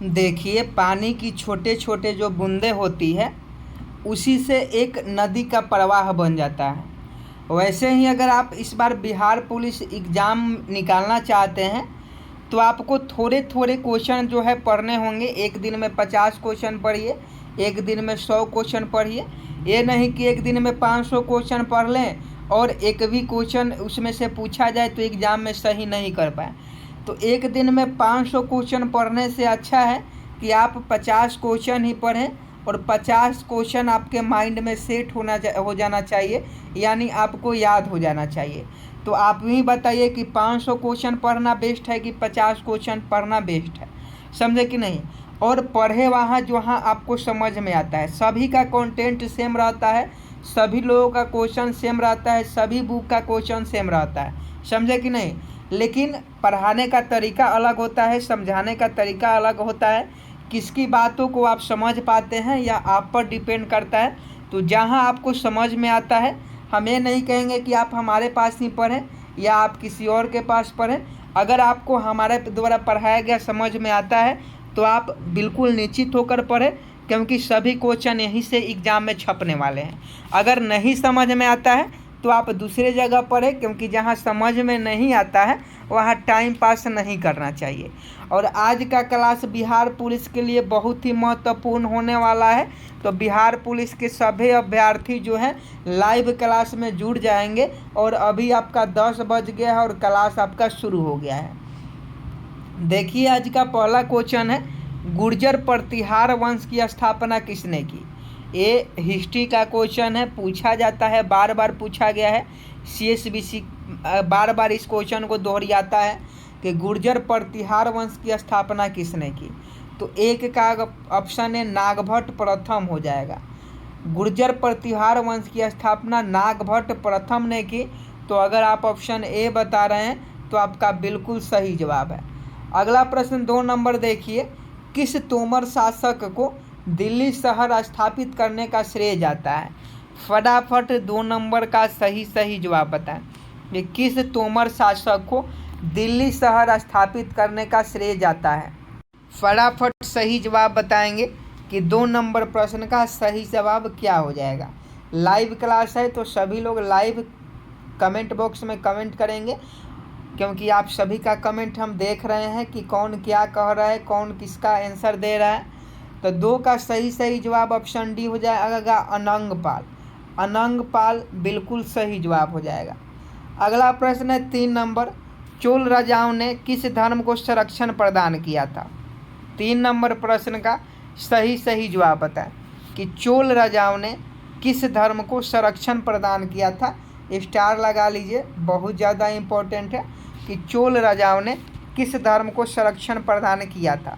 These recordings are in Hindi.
देखिए, पानी की छोटे छोटे जो बूंदें होती है उसी से एक नदी का प्रवाह बन जाता है। वैसे ही अगर आप इस बार बिहार पुलिस एग्ज़ाम निकालना चाहते हैं तो आपको थोड़े थोड़े क्वेश्चन जो है पढ़ने होंगे। एक दिन में 50 क्वेश्चन पढ़िए, एक दिन में 100 क्वेश्चन पढ़िए। ये नहीं कि एक दिन में 500 क्वेश्चन पढ़ लें और एक भी क्वेश्चन उसमें से पूछा जाए तो एग्ज़ाम में सही नहीं कर पाए। तो एक दिन में 500 क्वेश्चन पढ़ने से अच्छा है कि आप 50 क्वेश्चन ही पढ़ें और 50 क्वेश्चन आपके माइंड में सेट हो जाना चाहिए, यानी आपको याद हो जाना चाहिए। तो आप ही बताइए कि 500 क्वेश्चन पढ़ना बेस्ट है कि 50 क्वेश्चन पढ़ना बेस्ट है, समझे कि नहीं। और पढ़े वहाँ जहाँ आपको समझ में आता है। सभी का कंटेंट सेम रहता है, सभी लोगों का क्वेश्चन सेम रहता है, सभी बुक का क्वेश्चन सेम रहता है, समझे कि नहीं। लेकिन पढ़ाने का तरीका अलग होता है, समझाने का तरीका अलग होता है। किसकी बातों को आप समझ पाते हैं या आप पर डिपेंड करता है। तो जहाँ आपको समझ में आता है, हम ये नहीं कहेंगे कि आप हमारे पास ही पढ़ें या आप किसी और के पास पढ़ें। अगर आपको हमारे द्वारा पढ़ाया गया समझ में आता है तो आप बिल्कुल निश्चित होकर पढ़ें, क्योंकि सभी क्वेश्चन यहीं से एग्ज़ाम में छपने वाले हैं। अगर नहीं समझ में आता है तो आप दूसरे जगह पढ़ें, क्योंकि जहाँ समझ में नहीं आता है वहाँ टाइम पास नहीं करना चाहिए। और आज का क्लास बिहार पुलिस के लिए बहुत ही महत्वपूर्ण होने वाला है। तो बिहार पुलिस के सभी अभ्यर्थी जो हैं लाइव क्लास में जुड़ जाएंगे। और अभी आपका 10 बज गया है और क्लास आपका शुरू हो गया है। देखिए, आज का पहला क्वेश्चन है, गुर्जर प्रतिहार वंश की स्थापना किसने की। ये हिस्ट्री का क्वेश्चन है, पूछा जाता है, बार बार पूछा गया है। CSBC बार बार इस क्वेश्चन को दोहराता है कि गुर्जर प्रतिहार वंश की स्थापना किसने की। तो एक का ऑप्शन है नागभट्ट प्रथम हो जाएगा। गुर्जर प्रतिहार वंश की स्थापना नागभट्ट प्रथम ने की। तो अगर आप ऑप्शन ए बता रहे हैं तो आपका बिल्कुल सही जवाब है। अगला प्रश्न 2 नंबर देखिए, किस तोमर शासक को दिल्ली शहर स्थापित करने का श्रेय जाता है। फटाफट 2 नंबर का सही जवाब बताएं कि किस तोमर शासक को दिल्ली शहर स्थापित करने का श्रेय जाता है। फटाफट सही जवाब बताएंगे कि 2 नंबर प्रश्न का सही जवाब क्या हो जाएगा। लाइव क्लास है तो सभी लोग लाइव कमेंट बॉक्स में कमेंट करेंगे, क्योंकि आप सभी का कमेंट हम देख रहे हैं कि कौन क्या कह रहा है, कौन किसका आंसर दे रहा है। तो 2 का सही जवाब ऑप्शन डी हो जाएगा, अनंगपाल। अनंगपाल बिल्कुल सही जवाब हो जाएगा। अगला प्रश्न है 3 नंबर, चोल राजाओं ने किस धर्म को संरक्षण प्रदान किया था। 3 नंबर प्रश्न का सही जवाब बताएं कि चोल राजाओं ने किस धर्म को संरक्षण प्रदान किया था। स्टार लगा लीजिए, बहुत ज़्यादा इम्पोर्टेंट है कि चोल राजाओं ने किस धर्म को संरक्षण प्रदान किया था।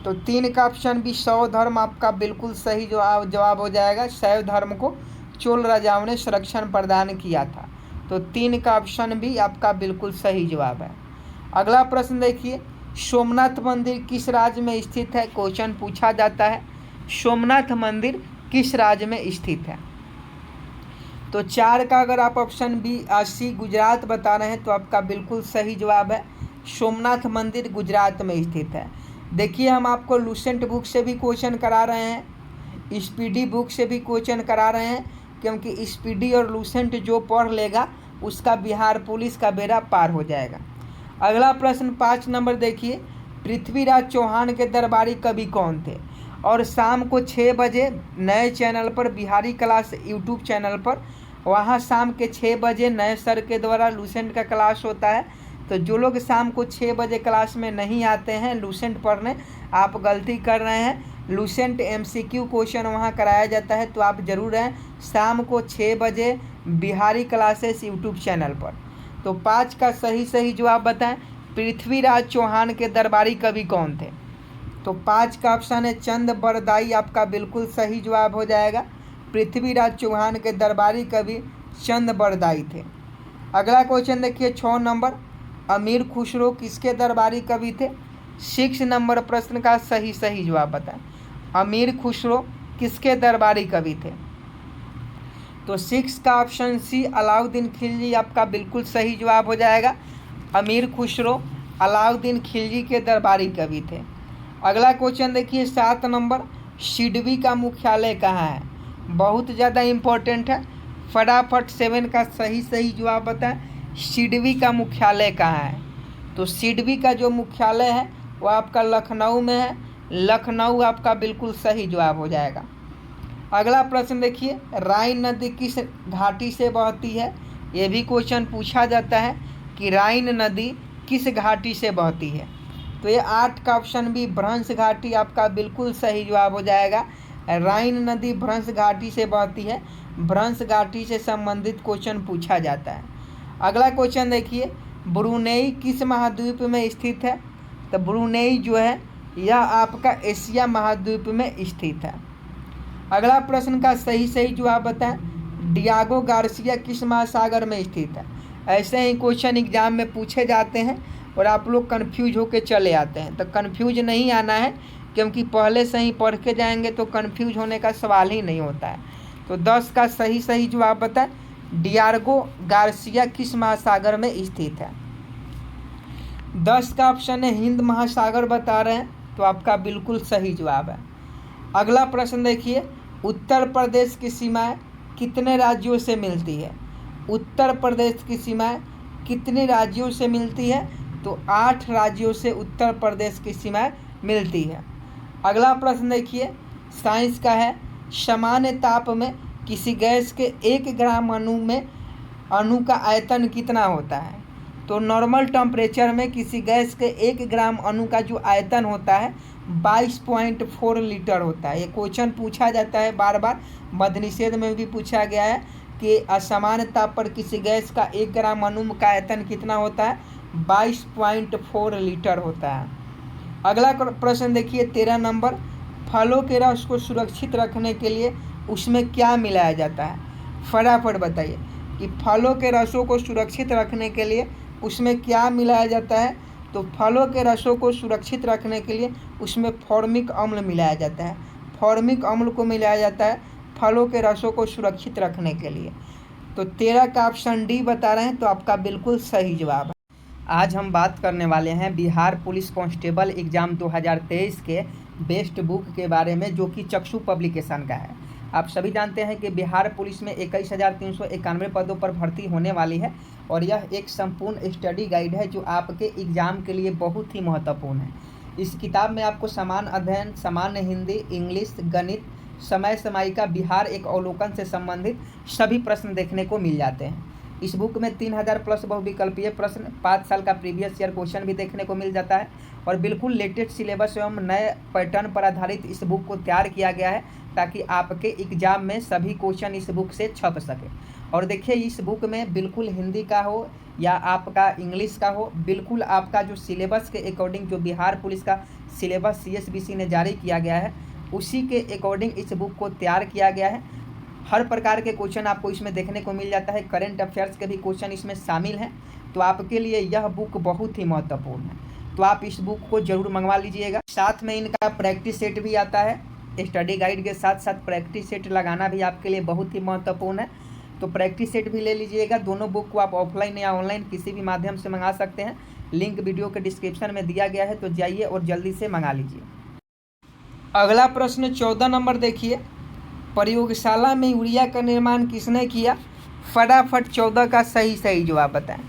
तो 3 का ऑप्शन भी शैव धर्म आपका बिल्कुल सही जवाब हो जाएगा। शैव धर्म को चोल राजाओं ने संरक्षण प्रदान किया था। तो 3 का ऑप्शन भी आपका बिल्कुल सही जवाब है। अगला प्रश्न देखिए, सोमनाथ मंदिर किस राज्य में स्थित है। क्वेश्चन पूछा जाता है, सोमनाथ मंदिर किस राज्य में स्थित है। तो 4 का अगर आप ऑप्शन बी सी गुजरात बता रहे हैं तो आपका बिल्कुल सही जवाब है। सोमनाथ मंदिर गुजरात में स्थित है। देखिए, हम आपको लूसेंट बुक से भी क्वेश्चन करा रहे हैं, स्पीडी बुक से भी क्वेश्चन करा रहे हैं, क्योंकि स्पीडी और लूसेंट जो पढ़ लेगा उसका बिहार पुलिस का बेड़ा पार हो जाएगा। अगला प्रश्न 5 नंबर देखिए, पृथ्वीराज चौहान के दरबारी कवि कौन थे। और शाम को 6 बजे नए चैनल पर, बिहारी क्लास यूट्यूब चैनल पर, वहाँ शाम के 6 बजे नए सर के द्वारा लूसेंट का क्लास होता है। तो जो लोग शाम को 6 बजे क्लास में नहीं आते हैं लूसेंट पढ़ने, आप गलती कर रहे हैं। लूसेंट MCQ क्वेश्चन वहाँ कराया जाता है, तो आप ज़रूर हैं शाम को 6 बजे बिहारी क्लासेस यूट्यूब चैनल पर। तो 5 का सही जवाब बताएं, पृथ्वीराज चौहान के दरबारी कवि कौन थे। तो 5 का ऑप्शन है चंद बरदाई आपका बिल्कुल सही जवाब हो जाएगा। पृथ्वीराज चौहान के दरबारी कवि चंद बरदाई थे। अगला क्वेश्चन देखिए 6 नंबर, अमीर खुसरो किसके दरबारी कवि थे। 6 नंबर प्रश्न का सही जवाब बताएं, अमीर खुसरो किसके दरबारी कवि थे। तो 6 का ऑप्शन सी अलाउद्दीन खिलजी आपका बिल्कुल सही जवाब हो जाएगा। अमीर खुसरो अलाउद्दीन खिलजी के दरबारी कवि थे। अगला क्वेश्चन देखिए 7 नंबर, सिडबी का मुख्यालय कहाँ है? बहुत ज़्यादा इम्पोर्टेंट है, फटाफट 7 का सही जवाब बताएं। सिडबी का मुख्यालय कहाँ है? तो सिडबी का जो मुख्यालय है वो आपका लखनऊ में है। लखनऊ आपका बिल्कुल सही जवाब हो जाएगा। अगला प्रश्न देखिए, राइन नदी किस घाटी से बहती है? ये भी क्वेश्चन पूछा जाता है कि राइन नदी किस घाटी से बहती है। तो ये 8 का ऑप्शन बी भ्रंश घाटी आपका बिल्कुल सही जवाब हो जाएगा। राइन नदी भ्रंश घाटी से बहती है। भ्रंश घाटी से संबंधित क्वेश्चन पूछा जाता है। अगला क्वेश्चन देखिए, ब्रुनेई किस महाद्वीप में स्थित है? तो ब्रुनेई जो है यह आपका एशिया महाद्वीप में स्थित है। अगला प्रश्न का सही जवाब बताएं। डियागो गार्सिया किस महासागर में स्थित है? ऐसे ही क्वेश्चन एग्जाम में पूछे जाते हैं और आप लोग कन्फ्यूज होकर चले आते हैं। तो कन्फ्यूज नहीं आना है, क्योंकि पहले से ही पढ़ के जाएंगे तो कन्फ्यूज होने का सवाल ही नहीं होता है। तो 10 का सही जवाब बताएं। डियागो गार्सिया किस महासागर में स्थित है? 10 का ऑप्शन है हिंद महासागर बता रहे हैं, तो आपका बिल्कुल सही जवाब है। अगला प्रश्न देखिए, उत्तर प्रदेश की सीमाएं कितने राज्यों से मिलती है? उत्तर प्रदेश की सीमाएं कितने राज्यों से मिलती है? तो 8 राज्यों से उत्तर प्रदेश की सीमाएं मिलती है। अगला प्रश्न देखिए, साइंस का है, सामान्य ताप में किसी गैस के 1 ग्राम अणु का आयतन कितना होता है? तो नॉर्मल टेम्परेचर में किसी गैस के 1 ग्राम अणु का जो आयतन होता है 22.4 लीटर होता है। ये क्वेश्चन पूछा जाता है बार बार, मद्यनिषेध में भी पूछा गया है कि असामान्य ताप पर किसी गैस का 1 ग्राम अणु का आयतन कितना होता है? 22.4 लीटर होता है। अगला प्रश्न देखिए 13 नंबर, फलों के रस को सुरक्षित रखने के लिए उसमें क्या मिलाया जाता है? फटाफट बताइए कि फलों के रसों को सुरक्षित रखने के लिए उसमें क्या मिलाया जाता है? तो फलों के रसों को सुरक्षित रखने के लिए उसमें फॉर्मिक अम्ल मिलाया जाता है। फॉर्मिक अम्ल को मिलाया जाता है फलों के रसों को सुरक्षित रखने के लिए। तो 13 का ऑप्शन डी बता रहे हैं, तो आपका बिल्कुल सही जवाब है। आज हम बात करने वाले हैं बिहार पुलिस कांस्टेबल एग्ज़ाम 2023 के बेस्ट बुक के बारे में, जो कि चक्षु पब्लिकेशन का है। आप सभी जानते हैं कि बिहार पुलिस में 21,391 पदों पर भर्ती होने वाली है और यह एक संपूर्ण स्टडी गाइड है जो आपके एग्ज़ाम के लिए बहुत ही महत्वपूर्ण है। इस किताब में आपको समान अध्ययन, सामान्य हिंदी, इंग्लिश, गणित, समय सामयिका, बिहार एक अवलोकन से संबंधित सभी प्रश्न देखने को मिल जाते हैं। इस बुक में 3000 प्लस बहुविकल्पीय प्रश्न, 5 साल का प्रीवियस ईयर क्वेश्चन भी देखने को मिल जाता है और बिल्कुल लेटेस्ट सिलेबस एवं नए पैटर्न पर आधारित इस बुक को तैयार किया गया है ताकि आपके एग्जाम में सभी क्वेश्चन इस बुक से छप सके। और देखिए, इस बुक में बिल्कुल हिंदी का हो या आपका इंग्लिश का हो, बिल्कुल आपका जो सिलेबस के अकॉर्डिंग, जो बिहार पुलिस का सिलेबस CSBC ने जारी किया गया है उसी के अकॉर्डिंग इस बुक को तैयार किया गया है। हर प्रकार के क्वेश्चन आपको इसमें देखने को मिल जाता है। करेंट अफेयर्स के भी क्वेश्चन इसमें शामिल हैं, तो आपके लिए यह बुक बहुत ही महत्वपूर्ण है। तो आप इस बुक को जरूर मंगवा लीजिएगा। साथ में इनका प्रैक्टिस सेट भी आता है। स्टडी गाइड के साथ साथ प्रैक्टिस सेट लगाना भी आपके लिए बहुत ही महत्वपूर्ण है, तो प्रैक्टिस सेट भी ले लीजिएगा। दोनों बुक को आप ऑफलाइन या ऑनलाइन किसी भी माध्यम से मंगा सकते हैं। लिंक वीडियो के डिस्क्रिप्शन में दिया गया है, तो जाइए और जल्दी से मंगा लीजिए। अगला प्रश्न 14 नंबर देखिए, प्रयोगशाला में यूरिया का निर्माण किसने किया? फटाफट 14 का सही जवाब बताएं।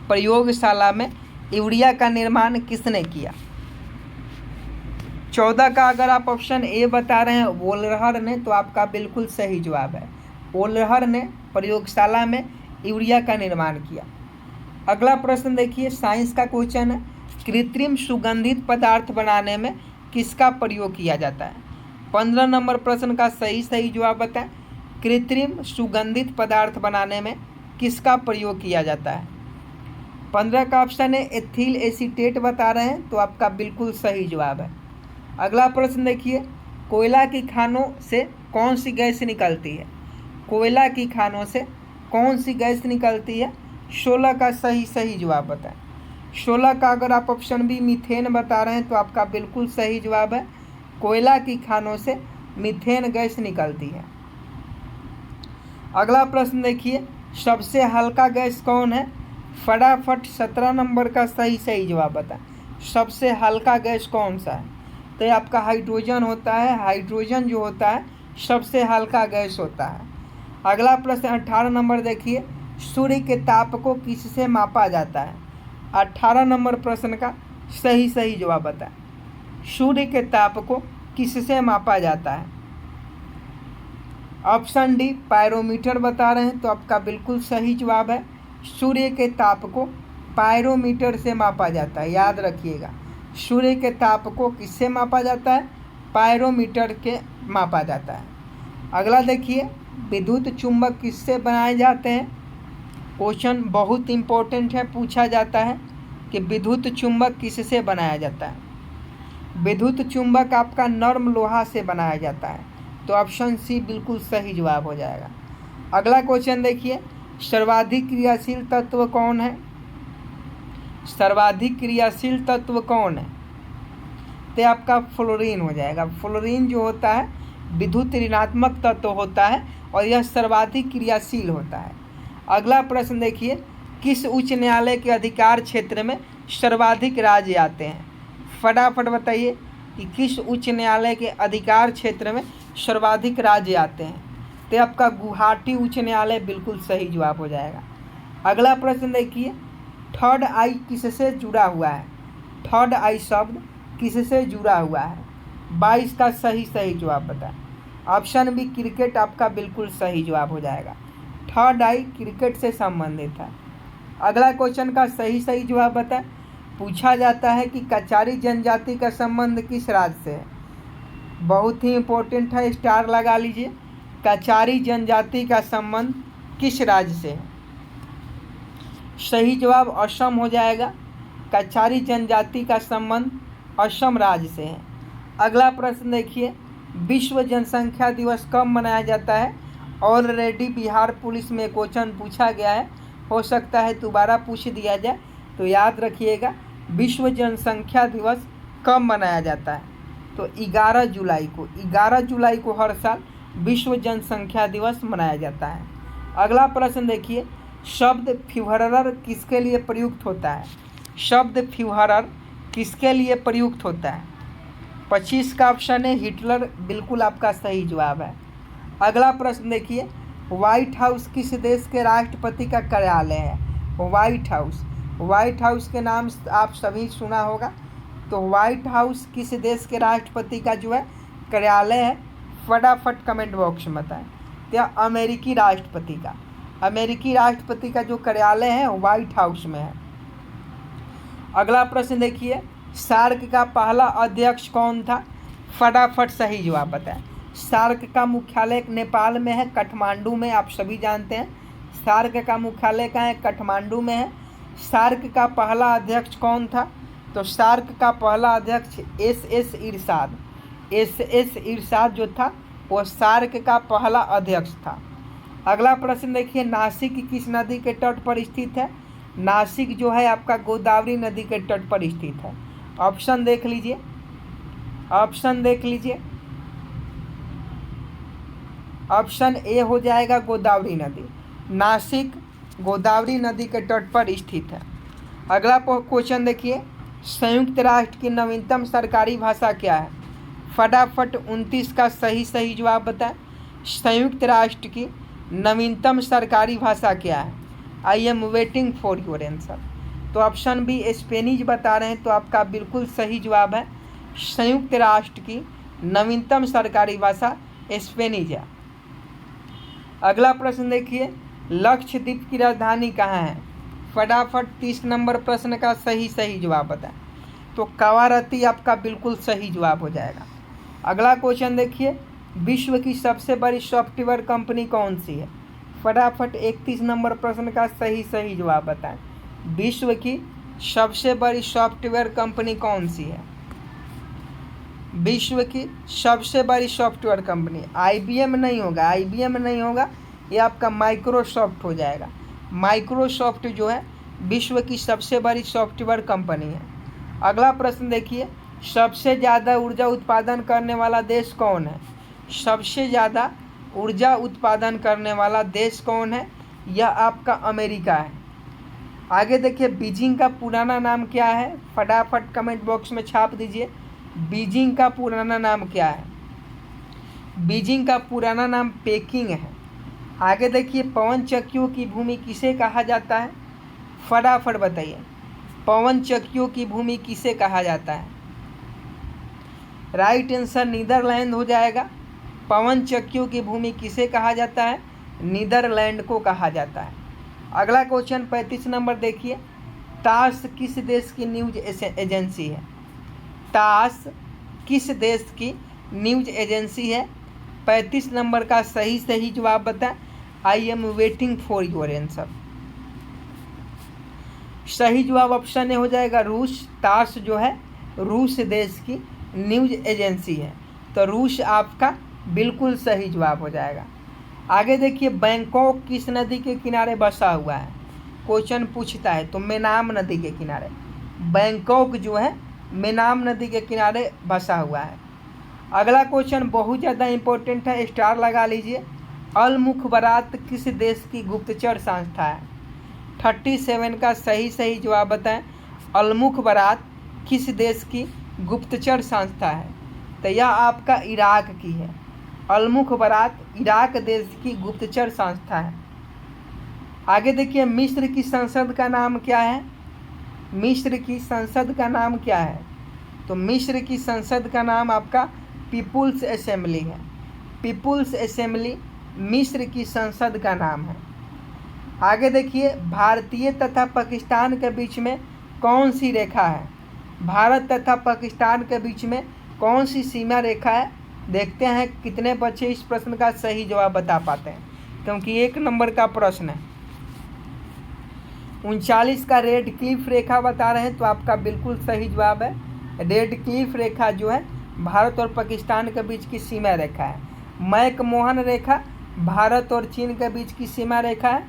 प्रयोगशाला में यूरिया का निर्माण किसने किया? 14 का अगर आप ऑप्शन ए बता रहे हैं वोल्हर ने, तो आपका बिल्कुल सही जवाब है। वोल्हर ने प्रयोगशाला में यूरिया का निर्माण किया। अगला प्रश्न देखिए, साइंस का क्वेश्चन है, कृत्रिम सुगंधित पदार्थ बनाने में किसका प्रयोग किया जाता है? 15 नंबर प्रश्न का सही जवाब बताएं। कृत्रिम सुगंधित पदार्थ बनाने में किसका प्रयोग किया जाता है? 15 का ऑप्शन है एथिल एसीटेट बता रहे हैं, तो आपका बिल्कुल सही जवाब है। अगला प्रश्न देखिए, कोयला की खानों से कौन सी गैस निकलती है? कोयला की खानों से कौन सी गैस निकलती है? 16 का सही जवाब बताएं। 16 का अगर आप ऑप्शन बी मीथेन बता रहे हैं, तो आपका बिल्कुल सही जवाब है। कोयला की खानों से मीथेन गैस निकलती है। अगला प्रश्न देखिए, सबसे हल्का गैस कौन है? फटाफट 17 नंबर का सही जवाब बताएं। सबसे हल्का गैस कौन सा है? तो ये आपका हाइड्रोजन होता है। हाइड्रोजन जो होता है सबसे हल्का गैस होता है। अगला प्रश्न 18 नंबर देखिए, सूर्य के ताप को किससे मापा जाता है? 18 नंबर प्रश्न का सही जवाब बताएं। सूर्य के ताप को किससे मापा जाता है? ऑप्शन डी पायरोमीटर बता रहे हैं, तो आपका बिल्कुल सही जवाब है। सूर्य के ताप को पायरोमीटर से मापा जाता है, याद रखिएगा। सूर्य के ताप को किससे मापा जाता है? पायरोमीटर के मापा जाता है। अगला देखिए, विद्युत चुंबक किससे बनाए जाते हैं? क्वेश्चन बहुत इंपॉर्टेंट है, पूछा जाता है कि विद्युत चुंबक किससे बनाया जाता है? विद्युत चुंबक आपका नरम लोहा से बनाया जाता है, तो ऑप्शन सी बिल्कुल सही जवाब हो जाएगा। अगला क्वेश्चन देखिए, सर्वाधिक क्रियाशील तत्व कौन है? सर्वाधिक क्रियाशील तत्व कौन है? तो आपका फ्लोरीन हो जाएगा। फ्लोरीन जो होता है विद्युत ऋणात्मक तत्व होता है और यह सर्वाधिक क्रियाशील होता है। अगला प्रश्न देखिए, किस उच्च न्यायालय के अधिकार क्षेत्र में सर्वाधिक राज्य आते हैं? फटाफट बताइए कि किस उच्च न्यायालय के अधिकार क्षेत्र में सर्वाधिक राज्य आते हैं? तो आपका गुवाहाटी उच्च न्यायालय बिल्कुल सही जवाब हो जाएगा। अगला प्रश्न देखिए, थर्ड आई किससे जुड़ा हुआ है? थर्ड आई शब्द किससे जुड़ा हुआ है? 22 का सही जवाब बताएं। ऑप्शन बी क्रिकेट आपका बिल्कुल सही जवाब हो जाएगा। थर्ड आई क्रिकेट से संबंधित है। अगला क्वेश्चन का सही जवाब बताएं। पूछा जाता है कि कचारी जनजाति का संबंध किस राज्य से है? बहुत ही इम्पोर्टेंट है, स्टार लगा लीजिए। कचारी जनजाति का संबंध किस राज्य से है? सही जवाब असम हो जाएगा। कचारी जनजाति का संबंध असम राज्य से है। अगला प्रश्न देखिए, विश्व जनसंख्या दिवस कब मनाया जाता है? ऑलरेडी बिहार पुलिस में क्वेश्चन पूछा गया है, हो सकता है दोबारा पूछ दिया जाए, तो याद रखिएगा विश्व जनसंख्या दिवस कब मनाया जाता है? तो 11 जुलाई को हर साल विश्व जनसंख्या दिवस मनाया जाता है। अगला प्रश्न देखिए, शब्द फ्यूहरर किसके लिए प्रयुक्त होता है? शब्द फ्यूहरर किसके लिए प्रयुक्त होता है? 25 का ऑप्शन है हिटलर, बिल्कुल आपका सही जवाब है। अगला प्रश्न देखिए, व्हाइट हाउस किस देश के राष्ट्रपति का कार्यालय है? व्हाइट हाउस के नाम आप सभी सुना होगा, तो व्हाइट हाउस किस देश के राष्ट्रपति का जो है कार्यालय है? फटाफट कमेंट बॉक्स में बताएं। तो अमेरिकी राष्ट्रपति का जो कार्यालय है व्हाइट हाउस में है। अगला प्रश्न देखिए, सार्क का पहला अध्यक्ष कौन था? फटाफट सही जवाब बताएं। सार्क का मुख्यालय नेपाल में है, काठमांडू में, आप सभी जानते हैं सार्क का मुख्यालय कहाँ है? काठमांडू में है। सार्क का पहला अध्यक्ष कौन था? तो सार्क का पहला अध्यक्ष एस इरशाद जो था वो सार्क का पहला अध्यक्ष था। अगला प्रश्न देखिए, नासिक किस नदी के तट पर स्थित है? नासिक जो है आपका गोदावरी नदी के तट पर स्थित है। ऑप्शन देख लीजिए, ऑप्शन ए हो जाएगा गोदावरी नदी। नासिक गोदावरी नदी के तट पर स्थित है। अगला क्वेश्चन देखिए, संयुक्त राष्ट्र की नवीनतम सरकारी भाषा क्या है? फटाफट 29 का सही जवाब बताएं। संयुक्त राष्ट्र की नवीनतम सरकारी भाषा क्या है? I am waiting for your answer. तो ऑप्शन बी स्पेनिश बता रहे हैं, तो आपका बिल्कुल सही जवाब है। संयुक्त राष्ट्र की नवीनतम सरकारी भाषा स्पेनिश है। अगला प्रश्न देखिए, लक्षद्वीप की राजधानी कहाँ है? फटाफट 30 नंबर प्रश्न का सही जवाब बताएं। तो कवारत्ती आपका बिल्कुल सही जवाब हो जाएगा। अगला क्वेश्चन देखिए, विश्व की सबसे बड़ी सॉफ्टवेयर कंपनी कौन सी है? फटाफट 31 नंबर प्रश्न का सही जवाब बताएं। विश्व की सबसे बड़ी सॉफ्टवेयर कंपनी कौन सी है? विश्व की सबसे बड़ी सॉफ्टवेयर कंपनी IBM नहीं होगा, ये आपका माइक्रोसॉफ्ट हो जाएगा। माइक्रोसॉफ्ट जो है विश्व की सबसे बड़ी सॉफ्टवेयर कंपनी है। अगला प्रश्न देखिए, सबसे ज़्यादा ऊर्जा उत्पादन करने वाला देश कौन है? सबसे ज़्यादा ऊर्जा उत्पादन करने वाला देश कौन है? यह आपका अमेरिका है। आगे देखिए, बीजिंग का पुराना नाम क्या है? फटाफट कमेंट बॉक्स में छाप दीजिए। बीजिंग का पुराना नाम क्या है? बीजिंग का पुराना नाम पेकिंग है। आगे देखिए, पवन चक्कियों की भूमि किसे कहा जाता है? फटाफट बताइए, पवन चक्कियों की भूमि किसे कहा जाता है? राइट आंसर नीदरलैंड हो जाएगा। पवन चक्कियों की भूमि किसे कहा जाता है? नीदरलैंड को कहा जाता है। अगला क्वेश्चन 35 नंबर देखिए, टास किस देश की न्यूज एजेंसी है? टास किस देश की न्यूज एजेंसी है? 35 नंबर का सही जवाब बताएं। I am waiting for your answer. सही जवाब ऑप्शन ए हो जाएगा रूस। टास जो है रूस देश की न्यूज एजेंसी है, तो रूस आपका बिल्कुल सही जवाब हो जाएगा। आगे देखिए, बैंकॉक किस नदी के किनारे बसा हुआ है? क्वेश्चन पूछता है तो मेनाम नदी के किनारे। बैंकॉक जो है मेनाम नदी के किनारे बसा हुआ है। अगला क्वेश्चन बहुत ज़्यादा इंपॉर्टेंट है, स्टार लगा लीजिए। अल मुखबरात किस देश की गुप्तचर संस्था है? 37 का सही जवाब बताएं। अल मुखबरात किस देश की गुप्तचर संस्था है? तो यह आपका इराक की है। अल मुखबरात इराक देश की गुप्तचर संस्था है। आगे देखिए, मिस्र की संसद का नाम क्या है? मिस्र की संसद का नाम क्या है? तो मिस्र की संसद का नाम आपका पीपुल्स असेंबली है। पीपुल्स असेंबली मिस्र की संसद का नाम है। आगे देखिए, भारतीय तथा पाकिस्तान के बीच में कौन सी रेखा है? भारत तथा पाकिस्तान के बीच में कौन सी सीमा रेखा है? देखते हैं कितने बच्चे इस प्रश्न का सही जवाब बता पाते हैं, क्योंकि 1 नंबर का प्रश्न है। 39 का रेड क्लिफ रेखा बता रहे हैं, तो आपका बिल्कुल सही जवाब है। रेड क्लिफ रेखा जो है भारत और पाकिस्तान के बीच की सीमा रेखा है। मैकमोहन रेखा भारत और चीन के बीच की सीमा रेखा है।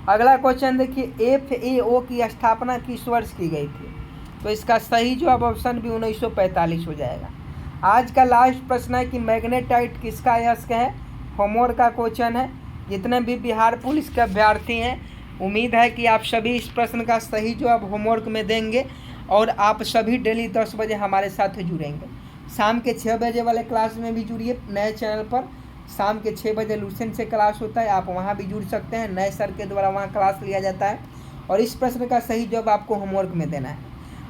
अगला क्वेश्चन देखिए, FAO की स्थापना किस वर्ष की गई थी? तो इसका सही जवाब ऑप्शन भी 1945 हो जाएगा। आज का लास्ट प्रश्न है कि मैग्नेटाइट किसका अयस्क है? होमवर्क का क्वेश्चन है। जितने भी बिहार पुलिस के अभ्यर्थी हैं, उम्मीद है कि आप सभी इस प्रश्न का सही जवाब होमवर्क में देंगे और आप सभी डेली 10 बजे हमारे साथ जुड़ेंगे। शाम के 6 बजे वाले क्लास में भी जुड़िए। नए चैनल पर शाम के 6 बजे लूसेंट से क्लास होता है, आप वहाँ भी जुड़ सकते हैं। नए सर के द्वारा वहाँ क्लास लिया जाता है और इस प्रश्न का सही जवाब आपको होमवर्क में देना है।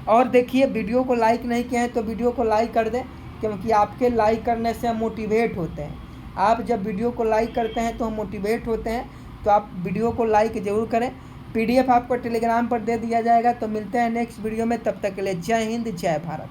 और देखिए, वीडियो को लाइक नहीं किया है तो वीडियो को लाइक कर दें, क्योंकि आपके लाइक करने से हम मोटिवेट होते हैं। आप जब वीडियो को लाइक करते हैं तो हम मोटिवेट होते हैं, तो आप वीडियो को लाइक ज़रूर करें। PDF आपको टेलीग्राम पर दे दिया जाएगा। तो मिलते हैं नेक्स्ट वीडियो में, तब तक के लिए जय हिंद जय भारत।